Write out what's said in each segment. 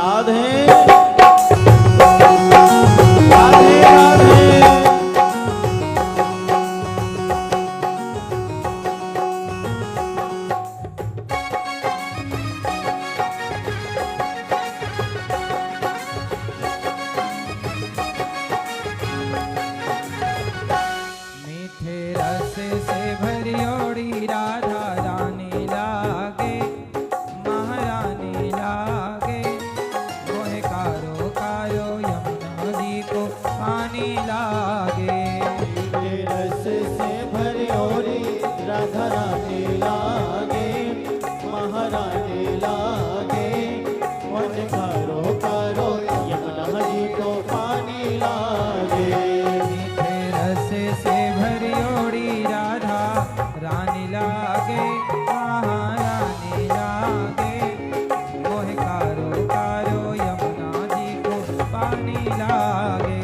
राधे राधे राधे। मीठे रस से भरी ओड़ी राधा रानी लागे, महारानी लागे। मोहे कारो कारो यमुना जी को पानी लागे। मीठे रस से भरी ओड़ी राधा रानी लागे, महारानी लागे। मन करो करो यमुना जी को पानी लागे। मीठे रस से भरी ओड़ी राधा रानी लागे, महारानी लागे। मोहे कारो कारो यमुना जी को पानी लागे।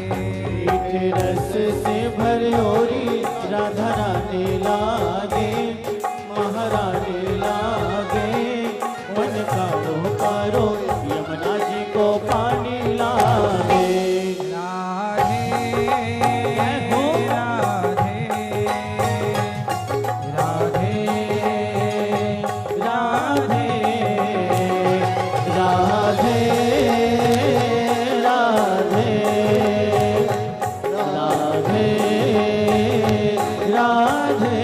मीठे रस से भरी ओड़ी राधा रानी लागे, महारानी लागे। मन करो करो यमुना जी को पानी लागे। राधे राधे राधे राधे राधे राधे राधे राधे।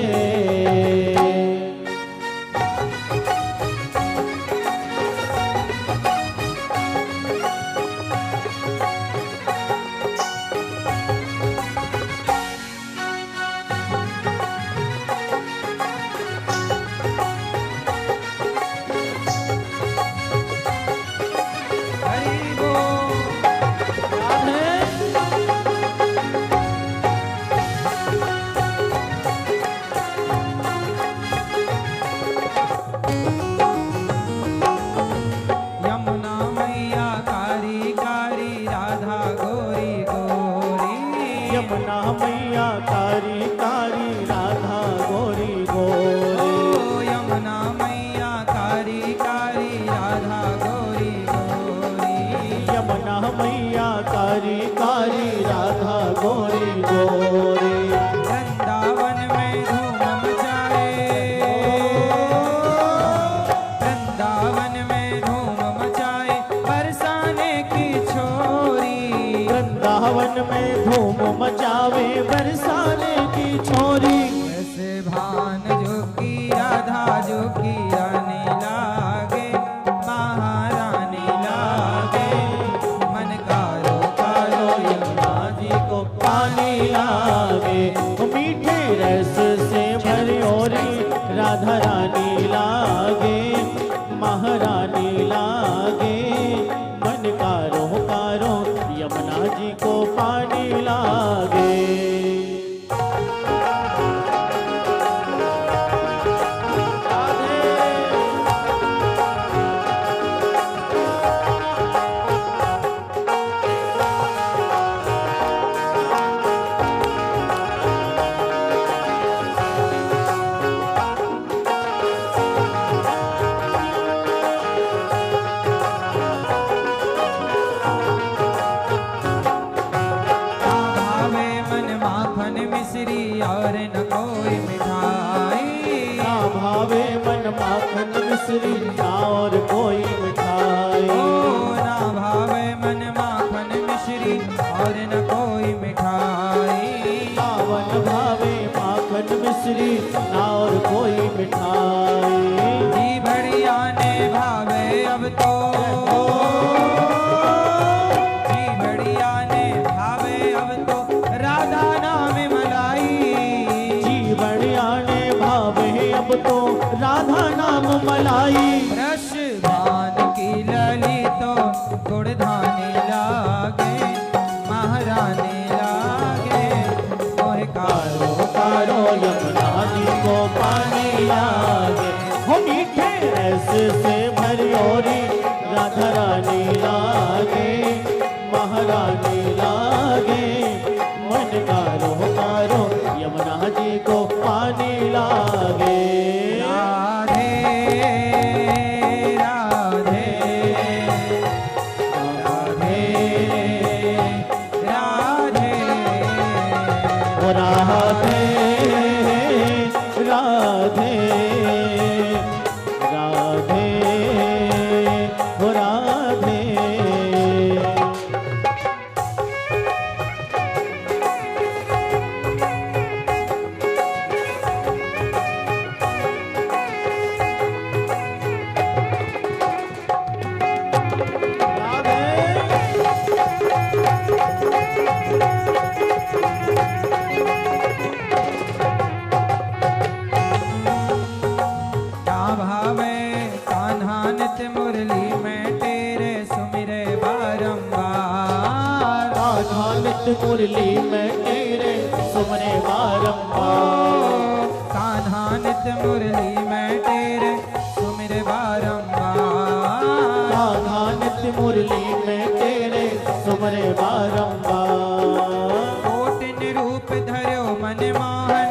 हरि बोल। यमुना मैया कारी कारी राधा गोरी गोरी। यमुना मैया कारी कारी राधा गोरी ओ गोरी। यमुना मैया कारी कारी राधा गोरी गोरी। यमुना मैया कारी कारी राधा गोरी गोरी। वृंदावन में धूम मचाए, वृंदावन में धूम मचाए बरसाने की छोरी। वृंदावन में धूम मचावे बरसाने की छोरी। ऐसे भान जो की राधा जो की रानी लागे, महारानी लागे। मन कारो कारो यमुना जी को पानी लागे मीठे रस से भरी ओरी राधा रानी लागे, महारानी लागे। मन कारो कारो यमुना जी को पानी लागे। राधे भावे मन माखन मिश्री और न कोई मिठाई। ना भावे मन माखन मिश्री ना और कोई मिठाई। ओ ना भावे मन माखन मिश्री और न कोई मिठाई। पावन भावे माखन मिश्री ना और कोई मिठाई। जी बढ़िया ने भावे अब तो, जी बढ़िया ने भावे अब तो राधा नाम मलाई। जी बढ़िया ने भावे अब तो राधा नाम मलाई। रस भान की लली तो गुड़धानी लागे, महारानी लागे। मोहे कारो कारो यमुना जी को पानी लागे। हो मीठे रस से भरी ओरी मुरली में तेरे सुमिरे बारंबार। राधा नित्य मुरली में तेरे सुमरे बारंबार। कान्हा नित्य मुरली में तेरे सुमिरे बारंबार। राधा नित्य मुरली में तेरे सुमरे बारंबार। कोटिन रूप धर्यो मन मोहन,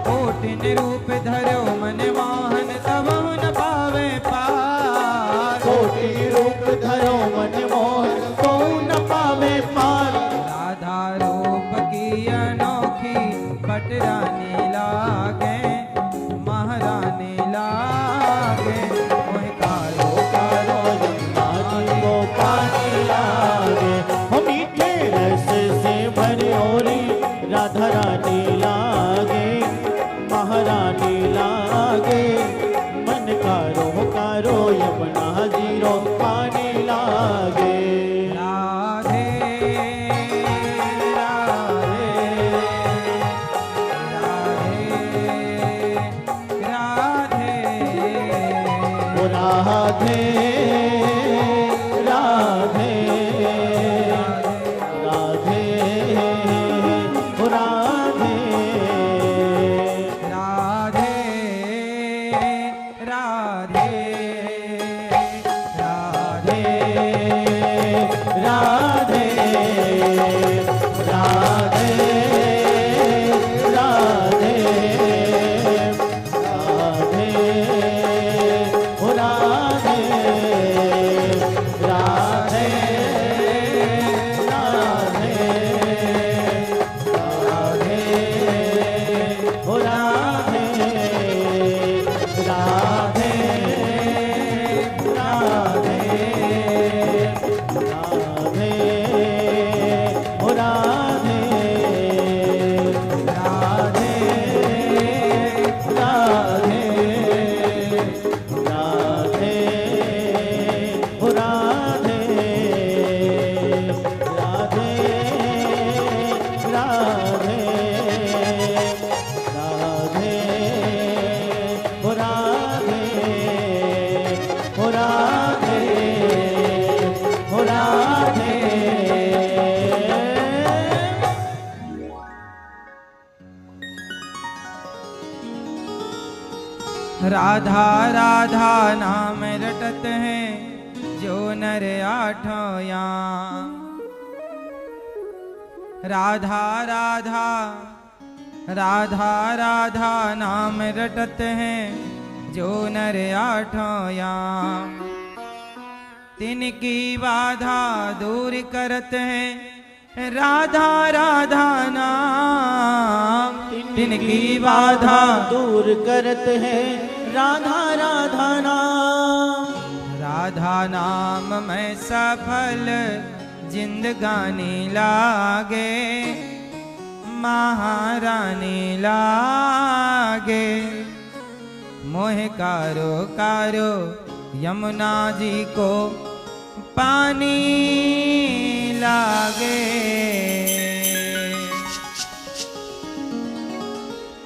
कोटिन रूप धर्यो मन मोहन, तब न पावे पार। कोटि रूप धरो मन मोहन, तो न पावे पार। राधा रूप की अनोखी पटरानी लागे, महारानी लागे। मोहि कारो कारो यमुना जी को पानी लागे। हो मीठे रस से भरे ओरी राधा रानी लागे, महारानी लागे। मन कारो यमुना जी रो पानी लागे। राधे राधे राधे ओ राधे राधे राधे ओ राधे राधे राधे राधे राधे राधे राधे राधे ओ राधे राधे राधे राधे ओ राधे राधे राधे राधे ओ राधे राधे राधे राधे ओ राधे राधे राधे राधे ओ राधे ओ राधे ओ राधे। राधा राधा नाम रटत हैं जो नर आठों याम। राधा राधा राधा राधा नाम रटत हैं जो नर आठों याम। तिनकी बाधा दूर करत हैं राधा राधा नाम। तिनकी बाधा दूर करत है राधा राधा नाम। राधा नाम में सफल जिंदगानी लागे, महारानी लागे। मोह कारो कारो यमुना जी को पानी लागे।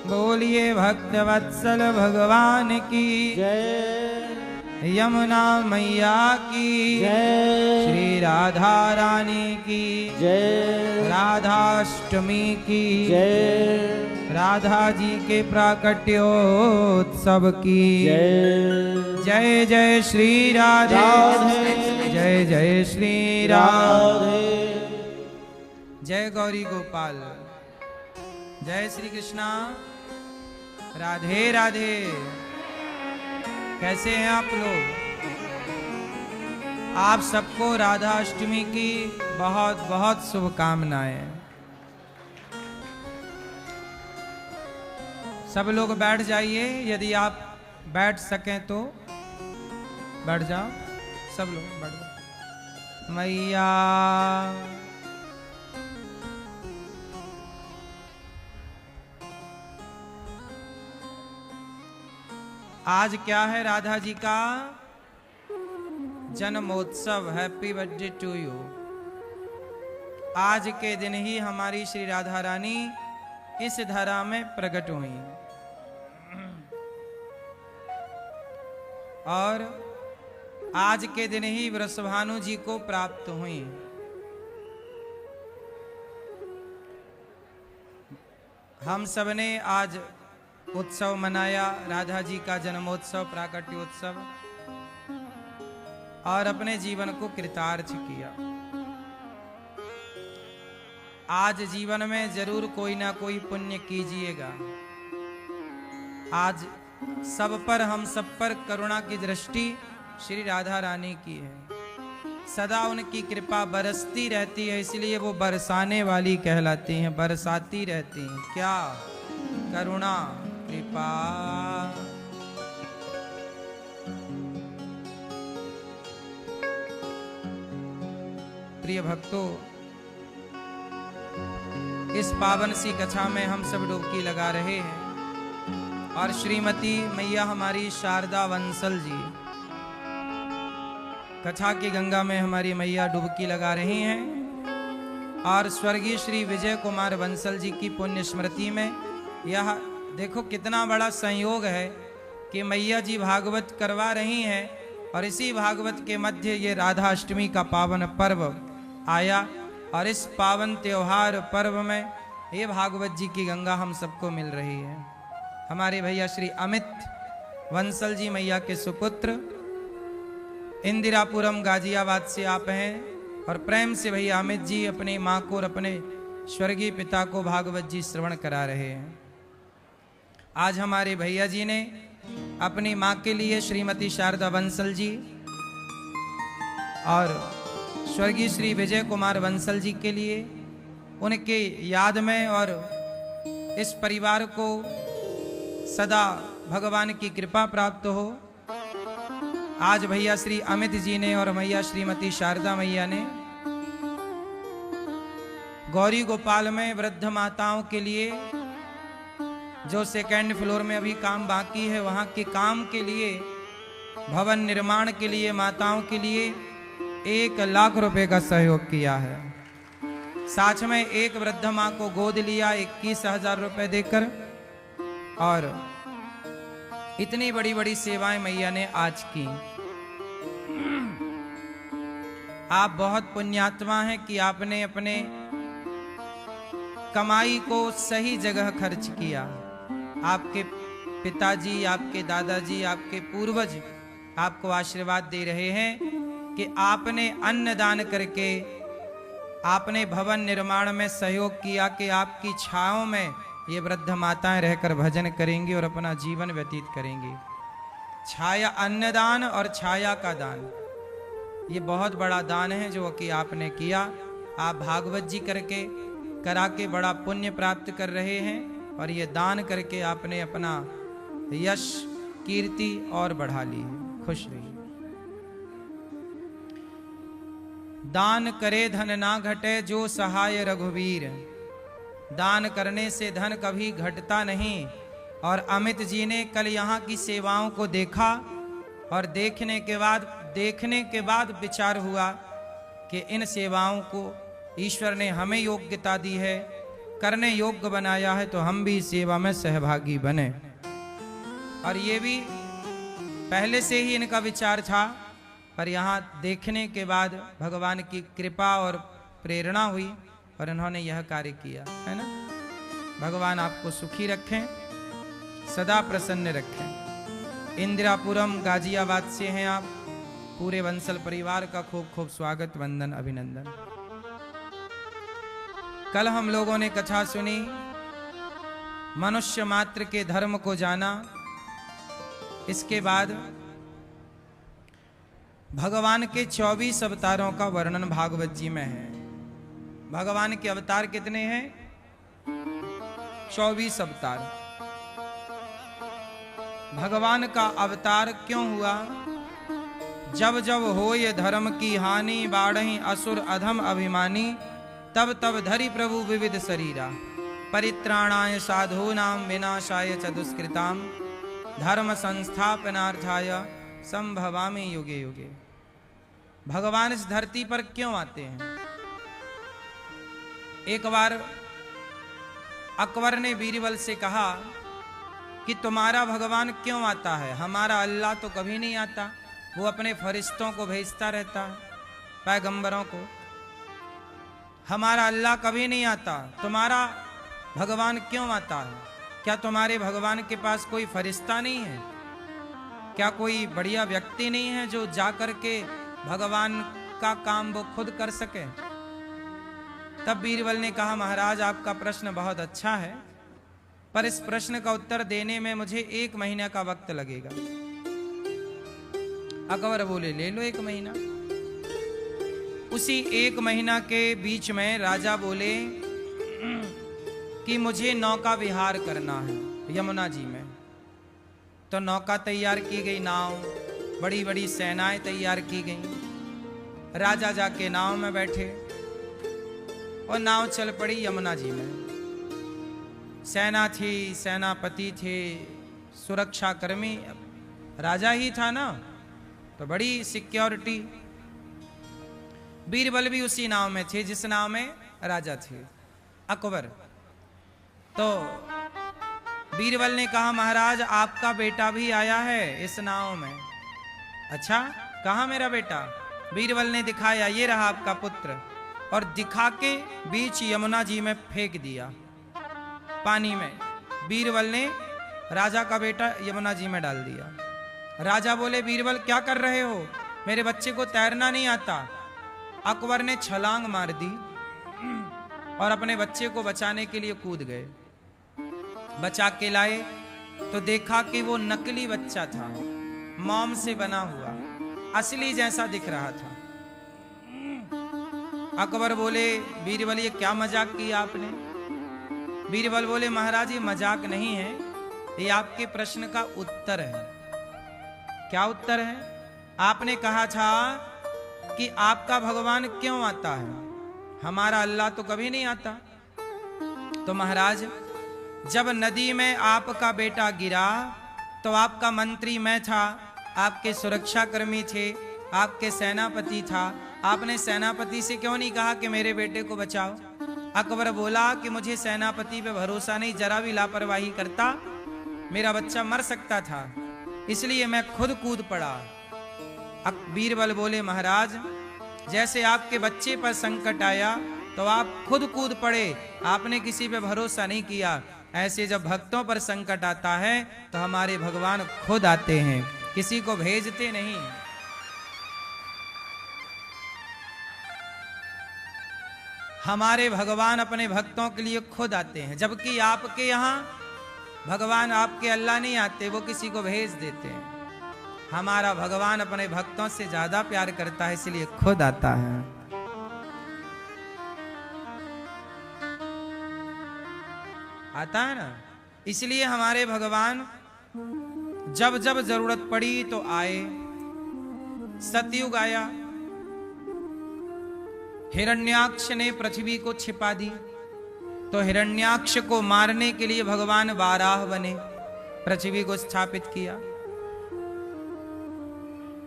बोलिए भक्त वत्सल भगवान की जय यमुना मैया की जय श्री राधा रानी की जय राधाष्टमी की जय राधा जी के प्राकट्योत्सव की जय जय जय श्री राधे राधे जय जय श्री राधे राधे जय गौरी गोपाल जय श्री कृष्णा राधे राधे। कैसे हैं आप लोग? आप सबको राधा अष्टमी की बहुत बहुत शुभकामनाएं। सब लोग बैठ जाइए, यदि आप बैठ सकें तो बैठ जाओ। सब लोग बैठ जाओ। मैया आज क्या है? राधा जी का जन्मोत्सव। Happy birthday to you. आज के दिन ही हमारी श्री राधा रानी इस धरा में प्रकट हुई। और आज के दिन ही वृषभानु जी को प्राप्त हुई। हम सब ने आज उत्सव मनाया, राधा जी का जन्मोत्सव, प्राकट्योत्सव, और अपने जीवन को कृतार्थ किया। आज जीवन में जरूर कोई ना कोई पुण्य कीजिएगा। आज सब पर, हम सब पर करुणा की दृष्टि श्री राधा रानी की है। सदा उनकी कृपा बरसती रहती है, इसलिए वो बरसाने वाली कहलाती हैं, बरसाती रहती हैं। क्या? करुणा, कृपा। प्रिय भक्तों, इस पावन सी कथा में हम सब डुबकी लगा रहे हैं और श्रीमती मैया हमारी शारदा वंसल जी कथा की गंगा में हमारी मैया डुबकी लगा रही हैं। और स्वर्गीय श्री विजय कुमार वंसल जी की पुण्य स्मृति में यह देखो कितना बड़ा संयोग है कि मैया जी भागवत करवा रही हैं और इसी भागवत के मध्य ये राधा अष्टमी का पावन पर्व आया। और इस पावन त्योहार पर्व में ये भागवत जी की गंगा हम सबको मिल रही है। हमारे भैया श्री अमित वंसल जी मैया के सुपुत्र, इंदिरापुरम गाजियाबाद से आप हैं और प्रेम से भैया अमित जी अपनी माँ को और अपने स्वर्गीय पिता को भागवत जी श्रवण करा रहे हैं। आज हमारे भैया जी ने अपनी माँ के लिए श्रीमती शारदा वंसल जी और स्वर्गीय श्री विजय कुमार वंसल जी के लिए उनके याद में और इस परिवार को सदा भगवान की कृपा प्राप्त हो, आज भैया श्री अमित जी ने और मैया श्रीमती शारदा मैया ने गौरी गोपाल में वृद्ध माताओं के लिए, जो सेकेंड फ्लोर में अभी काम बाकी है, वहां के काम के लिए, भवन निर्माण के लिए, माताओं के लिए 1 लाख रुपए का सहयोग किया है। साथ में एक वृद्ध मां को गोद लिया 21,000 रुपए देकर। और इतनी बड़ी बड़ी सेवाएं मैया ने आज की। आप बहुत पुण्यात्मा हैं कि आपने अपने कमाई को सही जगह खर्च किया। आपके पिताजी, आपके दादाजी, आपके पूर्वज आपको आशीर्वाद दे रहे हैं कि आपने अन्न दान करके, आपने भवन निर्माण में सहयोग किया कि आपकी छाओं में ये वृद्ध माताएं रहकर भजन करेंगी और अपना जीवन व्यतीत करेंगी। छाया, अन्नदान और छाया का दान, ये बहुत बड़ा दान है जो कि आपने किया। आप भागवत जी करके करा के बड़ा पुण्य प्राप्त कर रहे हैं और ये दान करके आपने अपना यश कीर्ति और बढ़ा ली है। खुश रहिए। दान करे धन ना घटे जो सहाय रघुवीर। दान करने से धन कभी घटता नहीं। और अमित जी ने कल यहाँ की सेवाओं को देखा और देखने के बाद विचार हुआ कि इन सेवाओं को ईश्वर ने हमें योग्यता दी है, करने योग्य बनाया है, तो हम भी इस सेवा में सहभागी बने। और ये भी पहले से ही इनका विचार था, पर यहाँ देखने के बाद भगवान की कृपा और प्रेरणा हुई और इन्होंने यह कार्य किया है ना। भगवान आपको सुखी रखें, सदा प्रसन्न रखें। इंदिरापुरम गाजियाबाद से हैं आप। पूरे वंसल परिवार का खूब खूब स्वागत, वंदन, अभिनंदन। कल हम लोगों ने कथा सुनी, मनुष्य मात्र के धर्म को जाना। इसके बाद भगवान के 24 अवतारों का वर्णन भागवत जी में है। भगवान के अवतार कितने हैं? 24 अवतार। भगवान का अवतार क्यों हुआ? जब जब हो ये धर्म की हानि, बाढ़ही असुर अधम अभिमानी, तब तब धरि प्रभु विविध शरीरा, परित्राणाय साधूनां विनाशाय च दुष्कृतां, धर्म संस्थापनार्थाय संभवामि युगे युगे। भगवान इस धरती पर क्यों आते हैं? एक बार अकबर ने बीरबल से कहा कि तुम्हारा भगवान क्यों आता है? हमारा अल्लाह तो कभी नहीं आता, वो अपने फरिश्तों को भेजता रहता है, पैगंबरों को। हमारा अल्लाह कभी नहीं आता, तुम्हारा भगवान क्यों आता है? क्या तुम्हारे भगवान के पास कोई फरिश्ता नहीं है? क्या कोई बढ़िया व्यक्ति नहीं है जो जा करके भगवान का काम वो खुद कर सके? तब बीरबल ने कहा, महाराज आपका प्रश्न बहुत अच्छा है, पर इस प्रश्न का उत्तर देने में मुझे 1 महीने का वक्त लगेगा। अकबर बोले, ले लो 1 महीना। उसी 1 महीना के बीच में राजा बोले कि मुझे नौका विहार करना है यमुना जी में। तो नौका तैयार की गई, नाव, बड़ी बड़ी सेनाएं तैयार की गई। राजा जाके नाव में बैठे और नाव चल पड़ी यमुना जी में। सेना थी, सेनापति थे, सुरक्षा कर्मी, राजा ही था ना, तो बड़ी सिक्योरिटी। बीरबल भी उसी नाव में थे जिस नाव में राजा थे, अकबर। तो बीरबल ने कहा, महाराज आपका बेटा भी आया है इस नाव में। अच्छा, कहाँ मेरा बेटा? बीरबल ने दिखाया, ये रहा आपका पुत्र, और दिखा के बीच यमुना जी में फेंक दिया पानी में। बीरबल ने राजा का बेटा यमुना जी में डाल दिया। राजा बोले, बीरबल क्या कर रहे हो? मेरे बच्चे को तैरना नहीं आता। अकबर ने छलांग मार दी और अपने बच्चे को बचाने के लिए कूद गए। बचा के लाए तो देखा कि वो नकली बच्चा था, मोम से बना हुआ, असली जैसा दिख रहा था। अकबर बोले, बीरबल ये क्या मजाक किया आपने? बीरबल बोले, महाराज ये मजाक नहीं है, ये आपके प्रश्न का उत्तर है। क्या उत्तर है? आपने कहा था कि आपका भगवान क्यों आता है, हमारा अल्लाह तो कभी नहीं आता। तो महाराज, जब नदी में आपका बेटा गिरा तो आपका मंत्री मैं था, आपके सुरक्षा कर्मी थे, आपके सेनापति था। आपने सेनापति से क्यों नहीं कहा कि मेरे बेटे को बचाओ? अकबर बोला कि मुझे सेनापति पे भरोसा नहीं, जरा भी लापरवाही करता मेरा बच्चा मर सकता था, इसलिए मैं खुद कूद पड़ा। बीरबल बोले, महाराज जैसे आपके बच्चे पर संकट आया तो आप खुद कूद पड़े, आपने किसी पे भरोसा नहीं किया। ऐसे जब भक्तों पर संकट आता है तो हमारे भगवान खुद आते हैं, किसी को भेजते नहीं। हमारे भगवान अपने भक्तों के लिए खुद आते हैं, जबकि आपके यहाँ भगवान, आपके अल्लाह नहीं आते, वो किसी को भेज देते हैं। हमारा भगवान अपने भक्तों से ज्यादा प्यार करता है, इसलिए खुद आता है। आता है ना, इसलिए हमारे भगवान जब जब जरूरत पड़ी तो आए। सतयुग आया, हिरण्याक्ष ने पृथ्वी को छिपा दी, तो हिरण्याक्ष को मारने के लिए भगवान वाराह बने, पृथ्वी को स्थापित किया।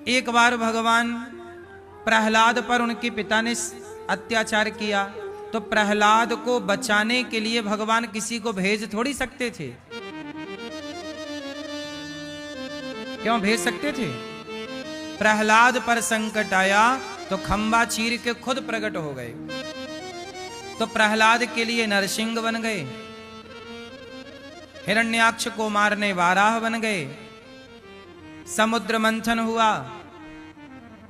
एक बार भगवान प्रहलाद पर उनके पिता ने अत्याचार किया, तो प्रहलाद को बचाने के लिए भगवान किसी को भेज थोड़ी सकते थे। क्यों भेज सकते थे? प्रहलाद पर संकट आया तो खंबा चीर के खुद प्रकट हो गए, तो प्रहलाद के लिए नरसिंह बन गए, हिरण्याक्ष को मारने वाराह बन गए। समुद्र मंथन हुआ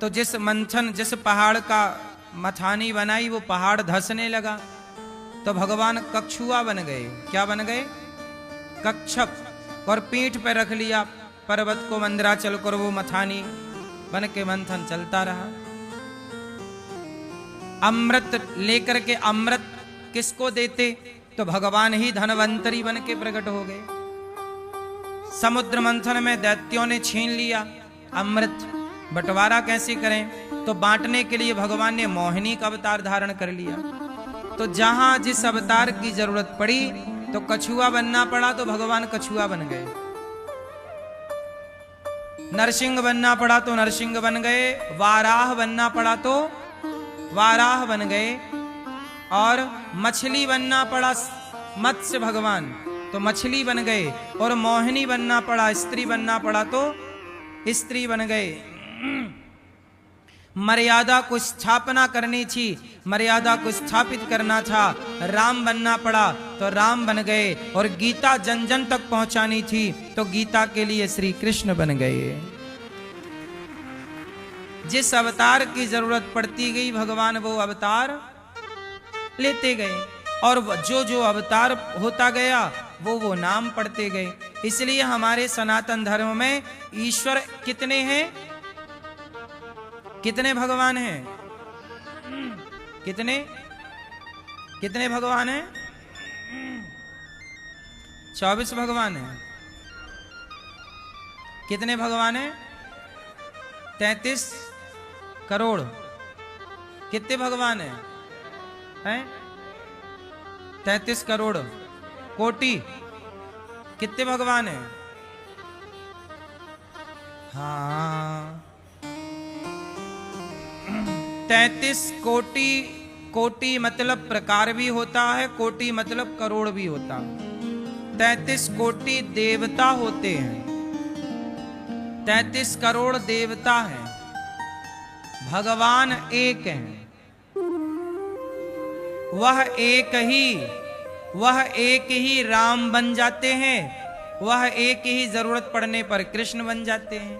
तो जिस पहाड़ का मथानी बनाई वो पहाड़ धंसने लगा, तो भगवान कछुआ बन गए। क्या बन गए? कच्छप, और पीठ पर रख लिया पर्वत को, मंदराचल कर वो मथानी बन के मंथन चलता रहा। अमृत लेकर के, अमृत किसको देते? तो भगवान ही धनवंतरी बन के प्रकट हो गए। समुद्र मंथन में दैत्यों ने छीन लिया अमृत, बंटवारा कैसे करें? तो बांटने के लिए भगवान ने मोहिनी का अवतार धारण कर लिया। तो जहां जिस अवतार की जरूरत पड़ी तो कछुआ बनना पड़ा तो भगवान कछुआ बन गए, नरसिंह बनना पड़ा तो नरसिंह बन गए, वाराह बनना पड़ा तो वाराह बन गए, और मछली बनना पड़ा मत्स्य भगवान तो मछली बन गए, और मोहिनी बनना पड़ा, स्त्री बनना पड़ा तो स्त्री बन गए। मर्यादा को स्थापना करनी थी, मर्यादा को स्थापित करना था, राम बनना पड़ा तो राम बन गए, और गीता जन जन तक पहुंचानी थी तो गीता के लिए श्री कृष्ण बन गए। जिस अवतार की जरूरत पड़ती गई भगवान वो अवतार लेते गए, और जो जो अवतार होता गया वो नाम पढ़ते गए। इसलिए हमारे सनातन धर्म में ईश्वर कितने हैं, कितने भगवान हैं, कितने कितने भगवान हैं? 24 भगवान हैं। कितने भगवान हैं? 33 करोड़। कितने भगवान हैं? 33 करोड़ कोटि। कितने भगवान हैं? हाँ, 33 कोटि। कोटि मतलब प्रकार भी होता है, कोटि मतलब करोड़ भी होता है। 33 कोटि देवता होते हैं, 33 करोड़ देवता हैं, भगवान एक हैं। वह एक ही राम बन जाते हैं, वह एक ही जरूरत पड़ने पर कृष्ण बन जाते हैं,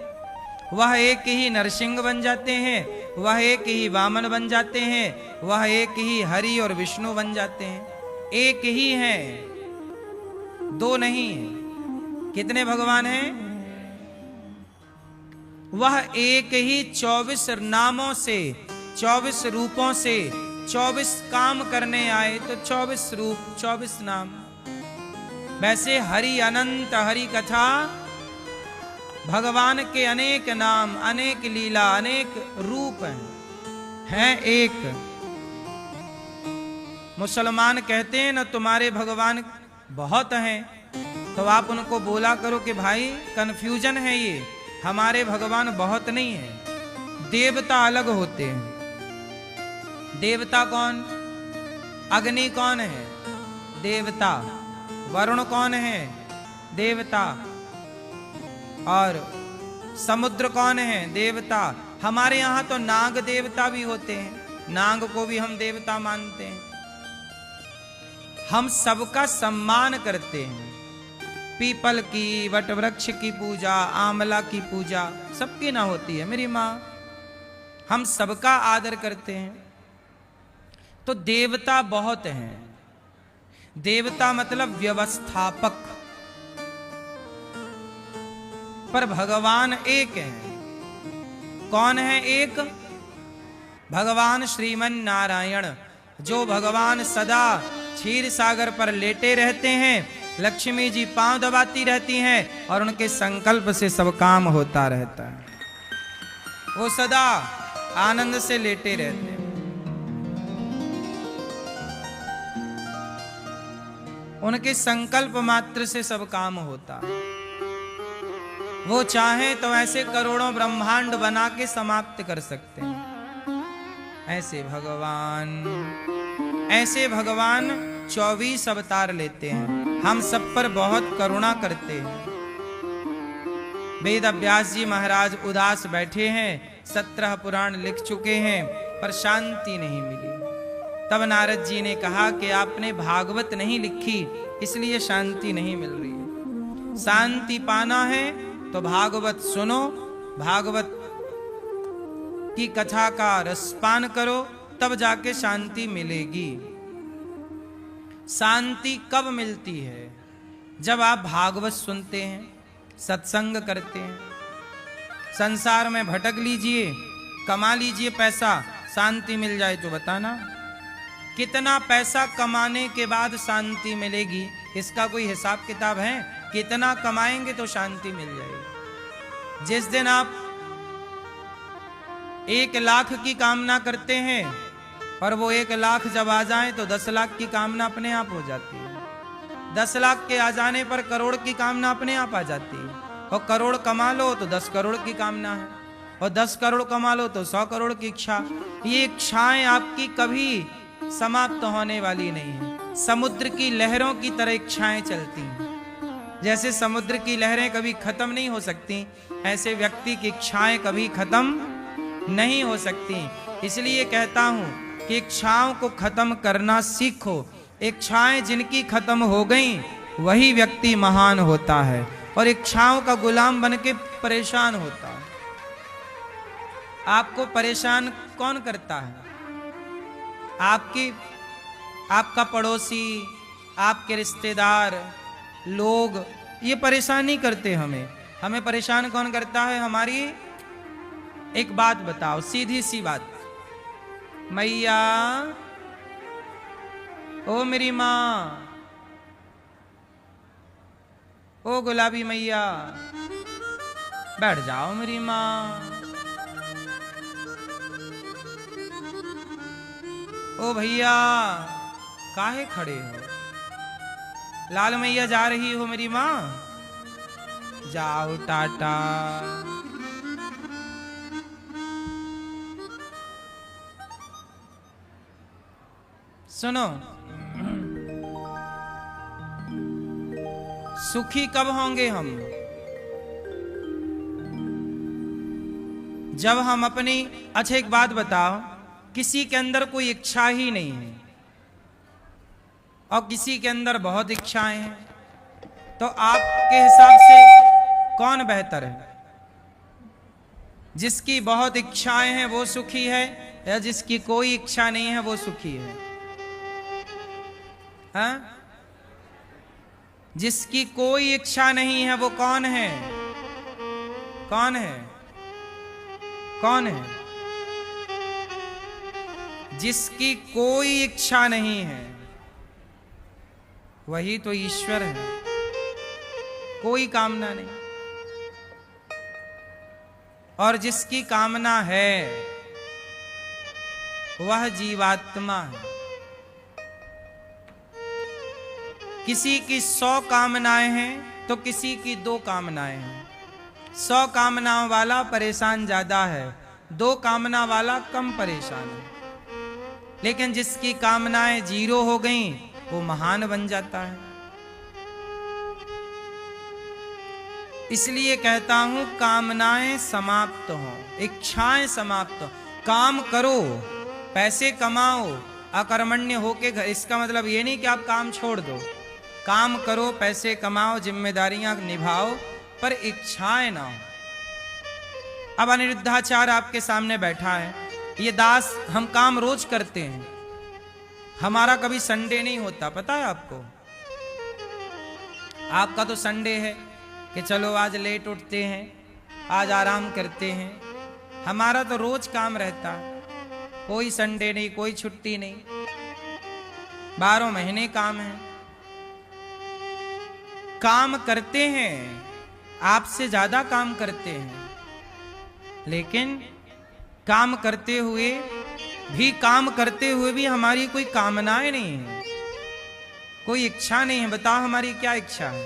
वह एक ही नरसिंह बन जाते हैं, वह एक ही वामन बन जाते हैं, वह एक ही हरि और विष्णु बन जाते हैं। एक ही हैं, दो नहीं हैं। कितने भगवान हैं? वह एक ही 24 नामों से, 24 रूपों से 24 काम करने आए तो 24 रूप 24 नाम। वैसे हरि अनंत हरि कथा, भगवान के अनेक नाम, अनेक लीला, अनेक रूप हैं एक। मुसलमान कहते हैं ना तुम्हारे भगवान बहुत हैं, तो आप उनको बोला करो कि भाई कंफ्यूजन है ये, हमारे भगवान बहुत नहीं है, देवता अलग होते हैं। देवता कौन? अग्नि कौन है? देवता। वरुण कौन है? देवता। और समुद्र कौन है? देवता। हमारे यहाँ तो नाग देवता भी होते हैं, नाग को भी हम देवता मानते हैं। हम सबका सम्मान करते हैं, पीपल की, वट वृक्ष की पूजा, आंवला की पूजा सबकी ना होती है मेरी माँ, हम सबका आदर करते हैं। तो देवता बहुत हैं। देवता मतलब व्यवस्थापक, पर भगवान एक है। कौन है एक? भगवान श्रीमन नारायण, जो भगवान सदा क्षीर सागर पर लेटे रहते हैं, लक्ष्मी जी पांव दबाती रहती हैं और उनके संकल्प से सब काम होता रहता है। वो सदा आनंद से लेटे रहते हैं, उनके संकल्प मात्र से सब काम होता है। वो चाहे तो ऐसे करोड़ों ब्रह्मांड बना के समाप्त कर सकते हैं। ऐसे भगवान 24 अवतार लेते हैं, हम सब पर बहुत करुणा करते हैं। वेद व्यास जी महाराज उदास बैठे हैं, 17 पुराण लिख चुके हैं, पर शांति नहीं मिली। तब नारद जी ने कहा कि आपने भागवत नहीं लिखी, इसलिए शांति नहीं मिल रही है। शांति पाना है तो भागवत सुनो, भागवत की कथा का रसपान करो, तब जाके शांति मिलेगी। शांति कब मिलती है? जब आप भागवत सुनते हैं, सत्संग करते हैं। संसार में भटक लीजिए, कमा लीजिए पैसा, शांति मिल जाए तो बताना। कितना पैसा कमाने के बाद शांति मिलेगी, इसका कोई हिसाब किताब है? कितना कमाएंगे तो शांति मिल जाएगी। जिस दिन आप 1 लाख की कामना करते हैं और वो 1 लाख जब आ जाए तो 10 लाख की कामना अपने आप हो जाती है। 10 लाख के आ जाने पर करोड़ की कामना अपने आप आ जाती है। और करोड़ कमा लो तो 10 करोड़ की कामना है, और 10 करोड़ कमा लो तो 100 करोड़ की इच्छा। ये इच्छाएं आपकी कभी समाप्त होने वाली नहीं है। समुद्र की लहरों की तरह इच्छाएं चलती हैं। जैसे समुद्र की लहरें कभी खत्म नहीं हो सकती, ऐसे व्यक्ति की इच्छाएं कभी खत्म नहीं हो सकती। इसलिए कहता हूं कि इच्छाओं को खत्म करना सीखो। इच्छाएं जिनकी खत्म हो गई वही व्यक्ति महान होता है, और इच्छाओं का गुलाम बन के परेशान होता है। आपको परेशान कौन करता है? आपका पड़ोसी, आपके रिश्तेदार, लोग, ये परेशान नहीं करते हमें परेशान कौन करता है? हमारी एक बात बताओ, सीधी सी बात, मैया, ओ मेरी माँ, ओ गुलाबी मैया, बैठ जाओ मेरी माँ, ओ भैया काहे खड़े हो? लाल मैया जा रही हो मेरी माँ, जाओ टाटा। सुनो, सुखी कब होंगे हम? जब हम अपनी, अच्छा एक बात बताओ, किसी के अंदर कोई इच्छा ही नहीं है और किसी के अंदर बहुत इच्छाएं हैं, तो आपके हिसाब से कौन बेहतर है? जिसकी बहुत इच्छाएं हैं वो सुखी है, या जिसकी कोई इच्छा नहीं है वो सुखी है? हाँ? जिसकी कोई इच्छा नहीं है वो कौन है? कौन है? कौन है? जिसकी कोई इच्छा नहीं है वही तो ईश्वर है। कोई कामना नहीं। और जिसकी कामना है वह जीवात्मा है। किसी की 100 कामनाएं हैं तो किसी की 2 कामनाएं हैं। 100 कामनाओं वाला परेशान ज्यादा है, 2 कामना वाला कम परेशान है। लेकिन जिसकी कामनाएं 0 हो गईं वो महान बन जाता है। इसलिए कहता हूं कामनाएं समाप्त हो, इच्छाएं समाप्त हो। काम करो, पैसे कमाओ, अकर्मण्य होके घर। इसका मतलब ये नहीं कि आप काम छोड़ दो। काम करो, पैसे कमाओ, जिम्मेदारियां निभाओ, पर इच्छाएं ना हो। अब अनिरुद्धाचार्य आपके सामने बैठा है। ये दास, हम काम रोज करते हैं, हमारा कभी संडे नहीं होता, पता है आपको? आपका तो संडे है कि चलो आज लेट उठते हैं, आज आराम करते हैं। हमारा तो रोज काम रहता है, कोई संडे नहीं, कोई छुट्टी नहीं, 12 महीने काम है। काम करते हैं, आपसे ज्यादा काम करते हैं, लेकिन काम करते हुए भी हमारी कोई कामनाएं नहीं है, कोई इच्छा नहीं है। बताओ हमारी क्या इच्छा है?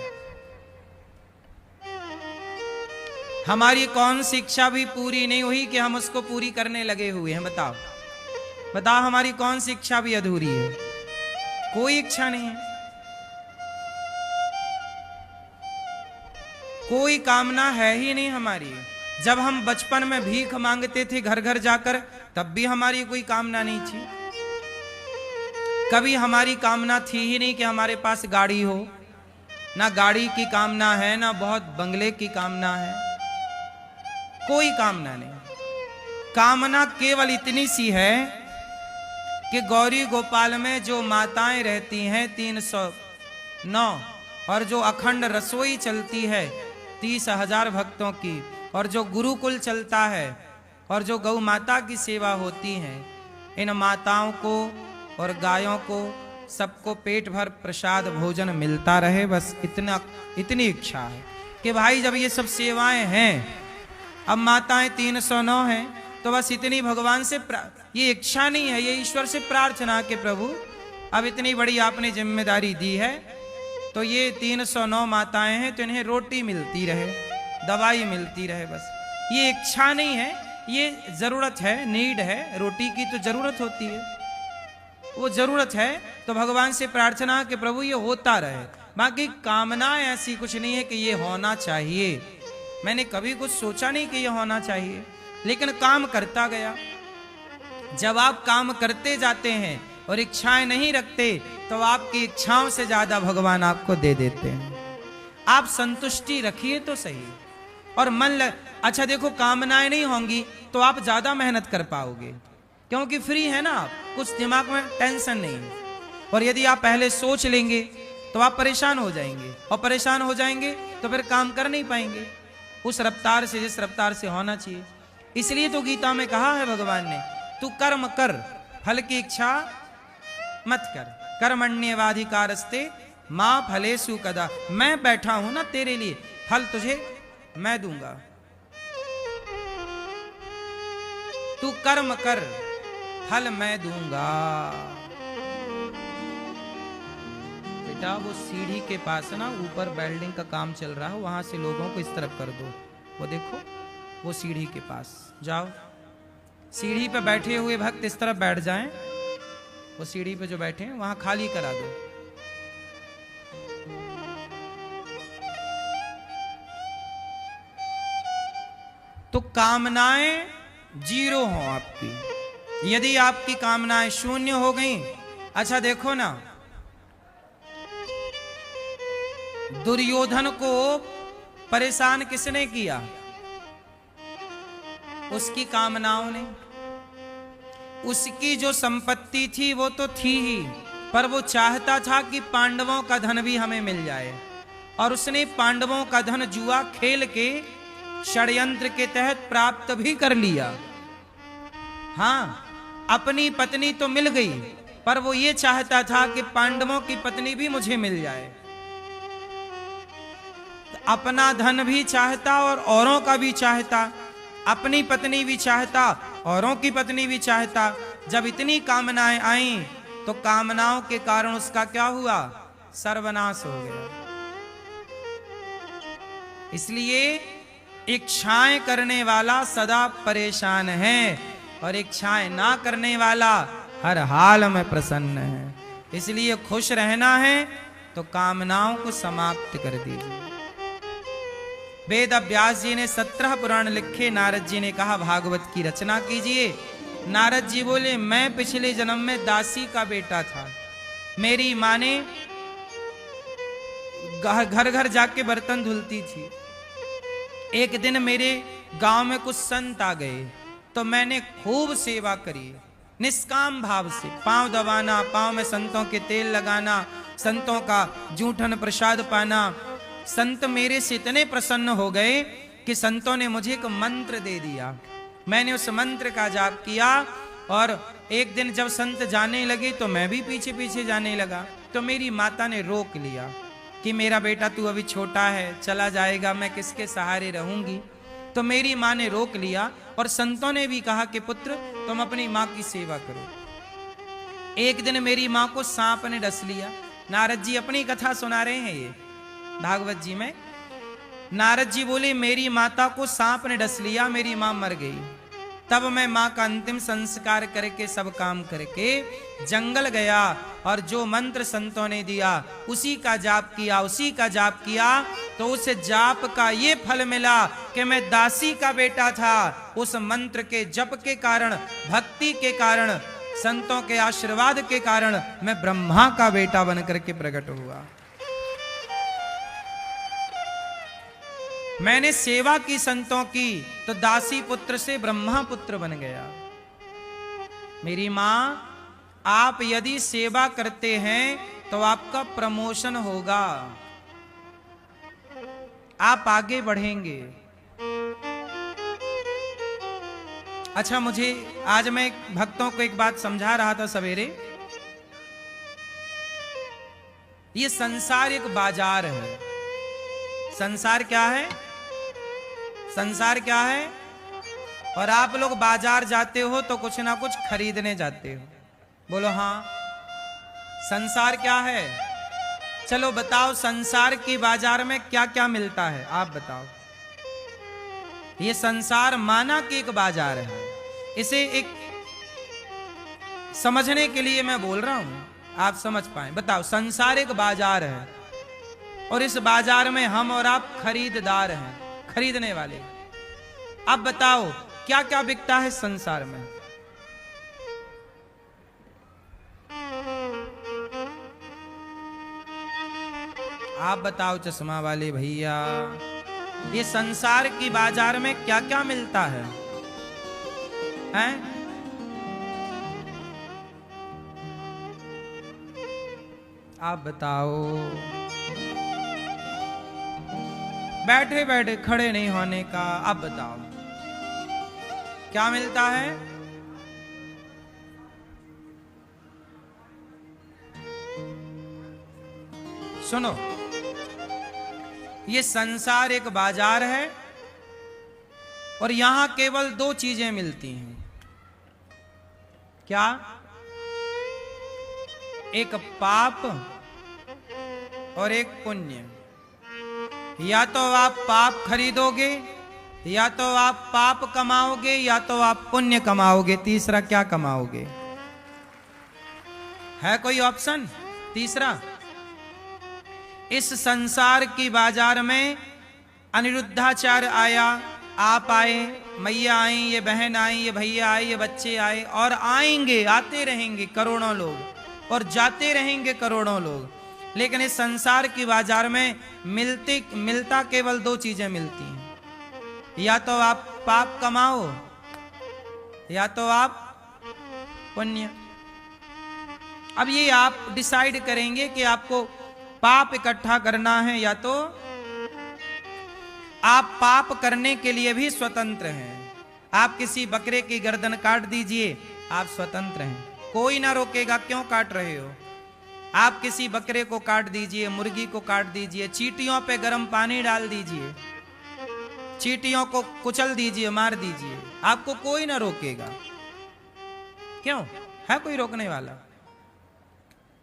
हमारी कौन सी इच्छा भी पूरी नहीं हुई कि हम उसको पूरी करने लगे हुए हैं? बताओ बताओ, हमारी कौन सी इच्छा भी अधूरी है? कोई इच्छा नहीं है, कोई कामना है ही नहीं हमारी। जब हम बचपन में भीख मांगते थे घर घर जाकर, तब भी हमारी कोई कामना नहीं थी। कभी हमारी कामना थी ही नहीं कि हमारे पास गाड़ी हो। ना गाड़ी की कामना है, ना बहुत बंगले की कामना है, कोई कामना नहीं। कामना केवल इतनी सी है कि गौरी गोपाल में जो माताएं रहती हैं 309, और जो अखंड रसोई चलती है 30,000 भक्तों की, और जो गुरुकुल चलता है, और जो गौ माता की सेवा होती है, इन माताओं को और गायों को सबको पेट भर प्रसाद भोजन मिलता रहे, बस इतनी इच्छा है कि भाई जब ये सब सेवाएं हैं, अब माताएं 309 हैं, तो बस इतनी भगवान से ये इच्छा नहीं है, ये ईश्वर से प्रार्थना के प्रभु अब इतनी बड़ी आपने जिम्मेदारी दी है, तो ये 309 माताएं हैं तो इन्हें रोटी मिलती रहे, दवाई मिलती रहे। बस ये इच्छा नहीं है, ये जरूरत है, नीड है। रोटी की तो जरूरत होती है, वो जरूरत है। तो भगवान से प्रार्थना कि प्रभु ये होता रहे। बाकी कामना ऐसी कुछ नहीं है कि ये होना चाहिए। मैंने कभी कुछ सोचा नहीं कि ये होना चाहिए, लेकिन काम करता गया। जब आप काम करते जाते हैं और इच्छाएं नहीं रखते, तो आपकी इच्छाओं से ज्यादा भगवान आपको दे देते हैं। आप संतुष्टि रखिए तो सही, और अच्छा देखो, कामनाएं नहीं होंगी तो आप ज्यादा मेहनत कर पाओगे, क्योंकि फ्री है ना आप, कुछ दिमाग में टेंशन नहीं है। और यदि आप पहले सोच लेंगे तो आप परेशान हो जाएंगे, और परेशान हो जाएंगे तो फिर काम कर नहीं पाएंगे उस रफ्तार से जिस रफ्तार से होना चाहिए। इसलिए तो गीता में कहा है भगवान ने, तू कर्म कर, फल की इच्छा मत कर। कर्मण्येवाधिकारस्ते मां फलेषु कदा। मैं बैठा हूं ना तेरे लिए, फल तुझे मैं दूंगा। तू कर्म कर, फल मैं दूंगा। बेटा वो सीढ़ी के पास ना ऊपर बिल्डिंग का काम चल रहा है, वहां से लोगों को इस तरफ कर दो। वो देखो, वो सीढ़ी के पास जाओ, सीढ़ी पे बैठे हुए भक्त इस तरफ बैठ जाएं। वो सीढ़ी पे जो बैठे हैं वहां खाली करा दो। तो कामनाएं जीरो हो आपकी। यदि आपकी कामनाएं शून्य हो गई, अच्छा देखो ना, दुर्योधन को परेशान किसने किया? उसकी कामनाओं ने। उसकी जो संपत्ति थी वो तो थी ही, पर वो चाहता था कि पांडवों का धन भी हमें मिल जाए, और उसने पांडवों का धन जुआ खेल के षड्यंत्र के तहत प्राप्त भी कर लिया। हां, अपनी पत्नी तो मिल गई, पर वो ये चाहता था कि पांडवों की पत्नी भी मुझे मिल जाए। अपना धन भी चाहता और औरों का भी चाहता, अपनी पत्नी भी चाहता, औरों की पत्नी भी चाहता। जब इतनी कामनाएं आईं तो कामनाओं के कारण उसका क्या हुआ? सर्वनाश हो गया। इसलिए इच्छाएं करने वाला सदा परेशान है, और इच्छाएं ना करने वाला हर हाल में प्रसन्न है। इसलिए खुश रहना है तो कामनाओं को समाप्त कर दीजिए। वेद व्यास जी ने 17 पुराण लिखे, नारद जी ने कहा भागवत की रचना कीजिए। नारद जी बोले, मैं पिछले जन्म में दासी का बेटा था। मेरी माँ ने घर घर जाके बर्तन धुलती थी। एक दिन मेरे गांव में कुछ संत आ गए, तो मैंने खूब सेवा करी, निष्काम भाव से। पांव दबाना, पांव में संतों के तेल लगाना, संतों का जूठन प्रसाद पाना। संत मेरे से इतने प्रसन्न हो गए कि संतों ने मुझे एक मंत्र दे दिया। मैंने उस मंत्र का जाप किया, और एक दिन जब संत जाने लगे तो मैं भी पीछे पीछे जाने लगा। तो मेरी माता ने रोक लिया कि मेरा बेटा तू अभी छोटा है, चला जाएगा, मैं किसके सहारे रहूंगी। तो मेरी माँ ने रोक लिया, और संतों ने भी कहा कि पुत्र तुम अपनी माँ की सेवा करो। एक दिन मेरी माँ को सांप ने डस लिया। नारद जी अपनी कथा सुना रहे हैं ये भागवत जी में। नारद जी बोले, मेरी माता को सांप ने डस लिया, मेरी मां मर गई। तब मैं मां का अंतिम संस्कार करके सब काम करके जंगल गया, और जो मंत्र संतों ने दिया उसी का जाप किया, उसी का जाप किया। तो उस जाप का ये फल मिला कि मैं दासी का बेटा था। उस मंत्र के जप के कारण, भक्ति के कारण, संतों के आशीर्वाद के कारण मैं ब्रह्मा का बेटा बनकर के प्रकट हुआ। मैंने सेवा की संतों की, तो दासी पुत्र से ब्रह्मा पुत्र बन गया। मेरी मां, आप यदि सेवा करते हैं तो आपका प्रमोशन होगा, आप आगे बढ़ेंगे। अच्छा, मुझे आज मैं भक्तों को एक बात समझा रहा था सवेरे। ये संसार एक बाजार है। संसार क्या है? संसार क्या है? और आप लोग बाजार जाते हो तो कुछ ना कुछ खरीदने जाते हो। बोलो हाँ। संसार क्या है? चलो बताओ, संसार की बाजार में क्या क्या मिलता है, आप बताओ। ये संसार माना कि एक बाजार है। इसे एक समझने के लिए मैं बोल रहा हूं, आप समझ पाए। बताओ, संसार एक बाजार है। और इस बाजार में हम और आप खरीददार हैं, खरीदने वाले। अब बताओ क्या क्या बिकता है संसार में? आप बताओ चश्मा वाले भैया, ये संसार की बाजार में क्या क्या मिलता है? हैं? आप बताओ। बैठे बैठे खड़े नहीं होने का। आप बताओ क्या मिलता है? सुनो, ये संसार एक बाजार है और यहां केवल दो चीजें मिलती हैं। क्या? एक पाप और एक पुण्य। या तो आप पाप खरीदोगे, या तो आप पाप कमाओगे, या तो आप पुण्य कमाओगे। तीसरा क्या कमाओगे? है कोई ऑप्शन तीसरा? इस संसार की बाजार में अनिरुद्धाचार्य आया, आप आए, मैया आई, ये बहन आई, ये भैया आए, ये बच्चे आए, और आएंगे, आते रहेंगे करोड़ों लोग, और जाते रहेंगे करोड़ों लोग। लेकिन इस संसार की बाजार में मिलता केवल दो चीजें मिलती हैं। या तो आप पाप कमाओ, या तो आप पुण्य। अब ये आप डिसाइड करेंगे कि आपको पाप इकट्ठा करना है, या तो आप पाप करने के लिए भी स्वतंत्र हैं। आप किसी बकरे की गर्दन काट दीजिए, आप स्वतंत्र हैं, कोई ना रोकेगा। क्यों काट रहे हो? आप किसी बकरे को काट दीजिए, मुर्गी को काट दीजिए, चींटियों पे गर्म पानी डाल दीजिए, चींटियों को कुचल दीजिए, मार दीजिए, आपको कोई ना रोकेगा। क्यों? है कोई रोकने वाला?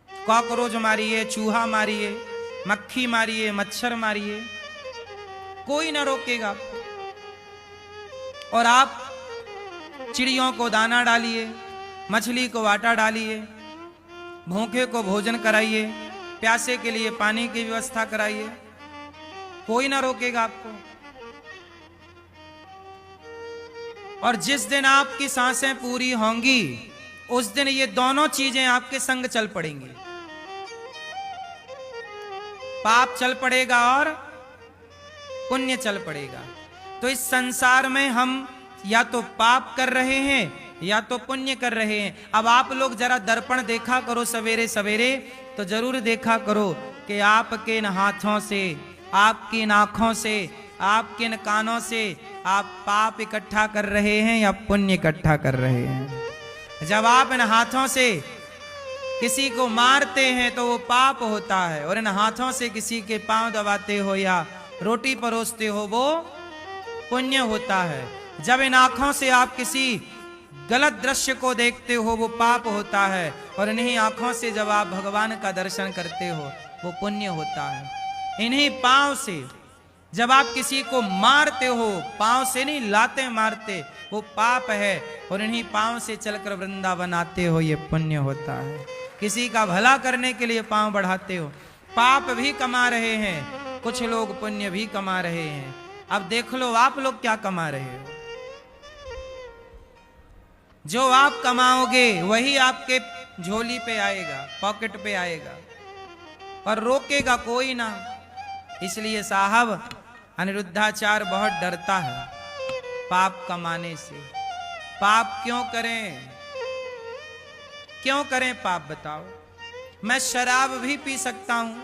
कॉकरोच मारिए, चूहा मारिए, मक्खी मारिए, मच्छर मारिए, कोई ना रोकेगा। और आप चिड़ियों को दाना डालिए, मछली को आटा डालिए, भूखे को भोजन कराइए, प्यासे के लिए पानी की व्यवस्था कराइए, कोई ना रोकेगा आपको। और जिस दिन आपकी सांसें पूरी होंगी, उस दिन ये दोनों चीजें आपके संग चल पड़ेंगी। पाप चल पड़ेगा और पुण्य चल पड़ेगा। तो इस संसार में हम या तो पाप कर रहे हैं, या तो पुण्य कर रहे हैं। अब आप लोग जरा दर्पण देखा करो सवेरे सवेरे, तो जरूर देखा करो कि आपके इन हाथों से, आपकी इन आंखों से, आपके इन कानों से आप पाप इकट्ठा कर रहे हैं या पुण्य इकट्ठा कर रहे हैं। जब आप इन हाथों से किसी को मारते हैं तो वो पाप होता है, और इन हाथों से किसी के पांव दबाते हो या रोटी परोसते हो, वो पुण्य होता है। जब इन आंखों से आप किसी गलत दृश्य को देखते हो, वो पाप होता है, और इन्हीं आंखों से जब आप भगवान का दर्शन करते हो, वो पुण्य होता है। इन्हीं पांव से जब आप किसी को मारते हो, पांव से नहीं, लाते मारते, वो पाप है, और इन्हीं पांव से चलकर वृंदावन आते हो, ये पुण्य होता है। किसी का भला करने के लिए पांव बढ़ाते हो, पाप भी कमा रहे हैं, कुछ लोग पुण्य भी कमा रहे हैं। अब देख लो आप लोग क्या कमा रहे हो। जो आप कमाओगे वही आपके झोली पे आएगा, पॉकेट पे आएगा, और रोकेगा कोई ना। इसलिए साहब अनिरुद्धाचार्य बहुत डरता है पाप कमाने से। पाप क्यों करें? क्यों करें पाप बताओ? मैं शराब भी पी सकता हूं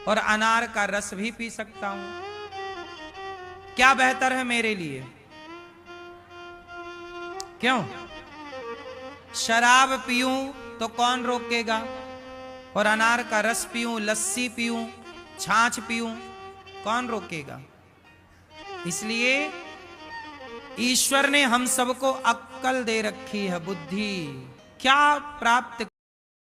और अनार का रस भी पी सकता हूं, क्या बेहतर है मेरे लिए? क्यों? शराब पीऊं तो कौन रोकेगा, और अनार का रस पीऊं, लस्सी पीऊं, छाछ पीऊं, कौन रोकेगा? इसलिए ईश्वर ने हम सबको अक्ल दे रखी है, बुद्धि। क्या प्राप्त